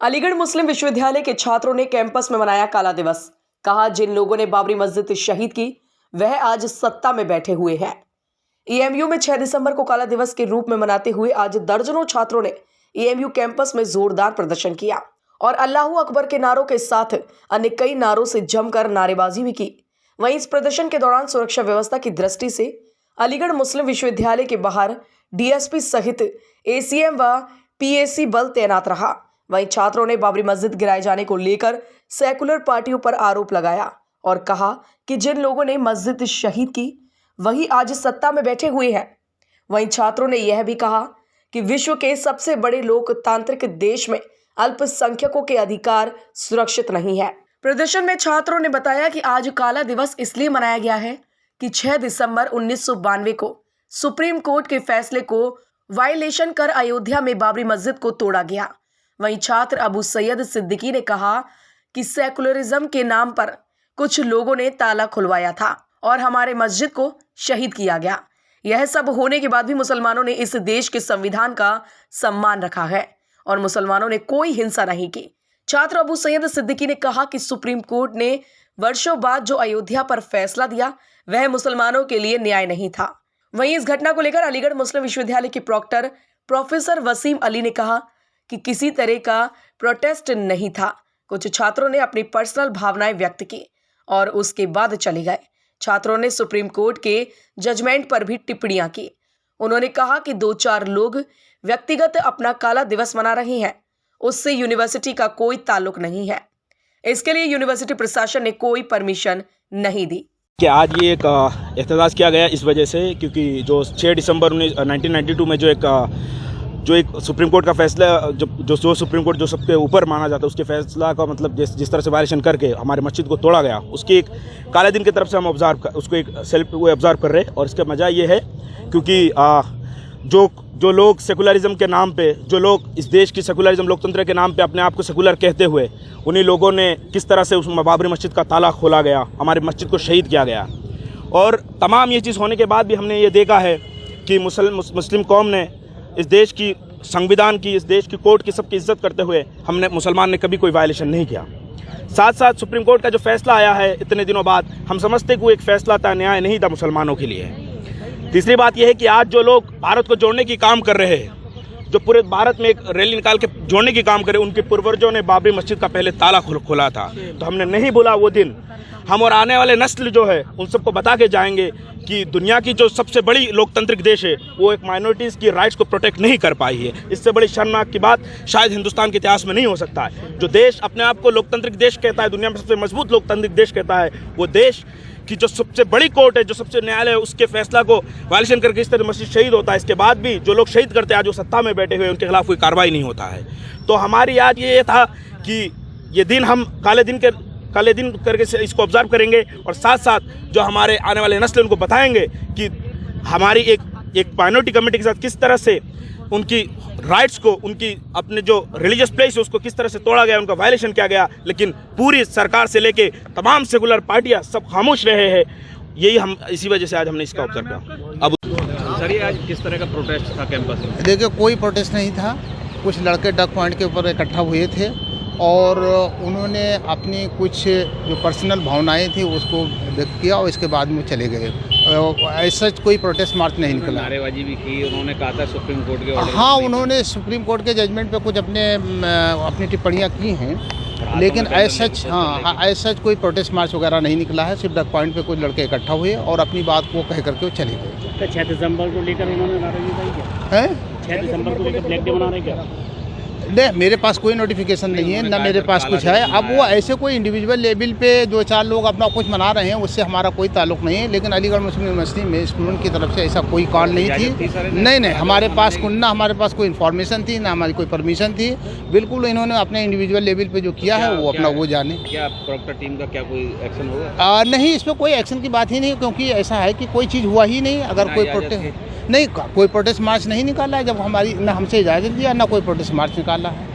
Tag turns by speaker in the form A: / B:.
A: अलीगढ़ मुस्लिम विश्वविद्यालय के छात्रों ने कैंपस में मनाया काला दिवस। कहा, जिन लोगों ने बाबरी मस्जिद शहीद की वह आज सत्ता में बैठे हुए हैं। एएमयू में 6 दिसंबर को काला दिवस के रूप में मनाते हुए आज दर्जनों छात्रों ने एएमयू कैंपस में जोरदार प्रदर्शन किया और अल्लाहू अकबर के नारों के साथ अन्य कई नारों से जमकर नारेबाजी भी की। वहीं इस प्रदर्शन के दौरान सुरक्षा व्यवस्था की दृष्टि से अलीगढ़ मुस्लिम विश्वविद्यालय के बाहर डीएसपी सहित एसीएम व पीएसी बल तैनात रहा। वहीं छात्रों ने बाबरी मस्जिद गिराए जाने को लेकर सेकुलर पार्टियों पर आरोप लगाया और कहा कि जिन लोगों ने मस्जिद शहीद की वही आज सत्ता में बैठे हुए हैं। वहीं छात्रों ने यह भी कहा कि विश्व के सबसे बड़े लोकतांत्रिक देश में अल्पसंख्यकों के अधिकार सुरक्षित नहीं है। प्रदर्शन में छात्रों ने बताया कि आज काला दिवस इसलिए मनाया गया है कि 6 दिसंबर 1992 को सुप्रीम कोर्ट के फैसले को वायलेशन कर अयोध्या में बाबरी मस्जिद को तोड़ा गया। वहीं छात्र अबू सैयद सिद्दीकी ने कहा कि सेकुलरिज्म के नाम पर कुछ लोगों ने ताला खुलवाया था और हमारे मस्जिद को शहीद किया गया। यह सब होने के बाद भी मुसलमानों ने इस देश के संविधान का सम्मान रखा है और मुसलमानों ने कोई हिंसा नहीं की। छात्र अबू सैयद सिद्दीकी ने कहा कि सुप्रीम कोर्ट ने वर्षों बाद जो अयोध्या पर फैसला दिया वह मुसलमानों के लिए न्याय नहीं था। वहीं इस घटना को लेकर अलीगढ़ मुस्लिम विश्वविद्यालय के प्रॉक्टर प्रोफेसर वसीम अली ने कहा कि किसी तरह का प्रोटेस्ट नहीं था। कुछ छात्रों ने अपनी पर्सनल भावनाएं व्यक्त की और उसके बाद चले गए। छात्रों ने सुप्रीम कोर्ट के जजमेंट पर भी टिप्पणियां की। उन्होंने कहा कि 2-4 लोग व्यक्तिगत अपना काला दिवस मना रहे हैं, उससे यूनिवर्सिटी का कोई ताल्लुक नहीं है। इसके लिए यूनिवर्सिटी प्रशासन ने कोई परमिशन नहीं दी।
B: कि आज ये एक एहतजाज किया गया इस वजह से क्योंकि जो 6 दिसंबर 1992 में जो एक सुप्रीम कोर्ट का फैसला जो सुप्रीम कोर्ट जो सबके ऊपर माना जाता है उसके फैसला का मतलब जिस तरह से वायलेशन करके हमारे मस्जिद को तोड़ा गया उसकी एक काले दिन की तरफ से हम उसको एक सेल्फ ऑब्जर्व कर रहे हैं। और इसका मजा ये है क्योंकि जो लोग सेकुलरिज्म के नाम पे जो लोग इस देश की सेकुलरिज्म लोकतंत्र के नाम पे अपने आप को सेकुलर कहते हुए उन्हीं लोगों ने किस तरह से उस बाबरी मस्जिद का ताला खोला गया, हमारी मस्जिद को शहीद किया गया। और तमाम ये चीज़ होने के बाद भी हमने ये देखा है कि मुस्लिम कौम ने इस देश की संविधान की, इस देश की कोर्ट की सबकी इज्जत करते हुए मुसलमान ने कभी कोई वायलेशन नहीं किया। साथ साथ सुप्रीम कोर्ट का जो फैसला आया है इतने दिनों बाद, हम समझते कि वो एक फैसला था, न्याय नहीं था मुसलमानों के लिए। तीसरी बात यह है कि आज जो लोग भारत को जोड़ने की काम कर रहे हैं, जो पूरे भारत में एक रैली निकाल के जोड़ने की काम कर रहे हैं, उनके पूर्वजों ने बाबरी मस्जिद का पहले ताला खोला था। तो हमने नहीं भूला वो दिन। हम और आने वाले नस्ल जो है उन सबको बता के जाएंगे कि दुनिया की जो सबसे बड़ी लोकतांत्रिक देश है वो एक माइनॉरिटीज़ की राइट्स को प्रोटेक्ट नहीं कर पाई है। इससे बड़ी शर्मनाक की बात शायद हिंदुस्तान के इतिहास में नहीं हो सकता है। जो देश अपने आप को लोकतांत्रिक देश कहता है, दुनिया में सबसे मजबूत लोकतांत्रिक देश कहता है, वो देश की जो सबसे बड़ी कोर्ट है, जो सबसे न्यायालय है, उसके फैसला को वायलेशन करके इस तरह मस्जिद शहीद होता है। इसके बाद भी जो लोग शहीद करते हैं आज वो सत्ता में बैठे हुए उनके खिलाफ कोई कार्रवाई नहीं होता है। तो हमारी आज ये था कि ये दिन हम काले दिन करके इसको ऑब्जर्व करेंगे और साथ साथ जो हमारे आने वाले नस्ल उनको बताएंगे कि हमारी एक माइनॉरिटी कम्युनिटी के साथ किस तरह से उनकी राइट्स को, उनकी अपने जो रिलीजियस प्लेस है उसको किस तरह से तोड़ा गया, उनका वायलेशन किया गया। लेकिन पूरी सरकार से लेके तमाम सेकुलर पार्टियां सब खामोश रहे हैं। यही हम इसी वजह से आज हमने इसका ऑब्जर्व किया। अब
C: सर ये आज किस तरह का प्रोटेस्ट था कैंपस में?
D: देखिए, कोई प्रोटेस्ट नहीं था। कुछ लड़के डक पॉइंट के ऊपर इकट्ठा हुए थे और उन्होंने अपनी कुछ जो पर्सनल भावनाएं थी उसको व्यक्त किया और इसके बाद में चले गए। ऐसा कोई प्रोटेस्ट मार्च नहीं निकला। नारेबाजी भी की, उन्होंने कहा था सुप्रीम कोर्ट के ऑर्डर। हाँ, उन्होंने सुप्रीम कोर्ट के जजमेंट पे कुछ अपनी टिप्पणियां की हैं, लेकिन ऐसा कोई प्रोटेस्ट मार्च वगैरह नहीं निकला है। सिर्फ डक पॉइंट पे कुछ लड़के इकट्ठा हुए और अपनी बात को कह करके वो चले गए।
C: 6 दिसंबर को लेकर उन्होंने नारेबाजी की है। 6 दिसंबर को लेकर ब्लैक डे मना रहे क्या?
D: नहीं, मेरे पास कोई नोटिफिकेशन नहीं है, ना मेरे पास कुछ है। अब वो ऐसे कोई इंडिविजुअल लेवल पे 2-4 लोग अपना कुछ मना रहे हैं, उससे हमारा कोई ताल्लुक नहीं है। लेकिन अलीगढ़ मुस्लिम यूनिवर्सिटी में स्टूडेंट की तरफ से ऐसा कोई कॉल नहीं थी। नहीं, हमारे पास कोई इन्फॉर्मेशन थी, ना हमारी कोई परमिशन थी। बिल्कुल इन्होंने अपने इंडिविजुअल लेवल पे जो किया है वो अपना वो जाने।
C: क्या प्रॉक्टर टीम का क्या कोई एक्शन होगा?
D: नहीं, इसमें कोई एक्शन की बात ही नहीं, क्योंकि ऐसा है कि कोई चीज़ हुआ ही नहीं। अगर कोई प्रोटेस्ट नहीं, कोई प्रोटेस्ट मार्च नहीं निकाला है। जब हमारी ना हमसे इजाज़त दिया, ना कोई प्रोटेस्ट मार्च निकाला है।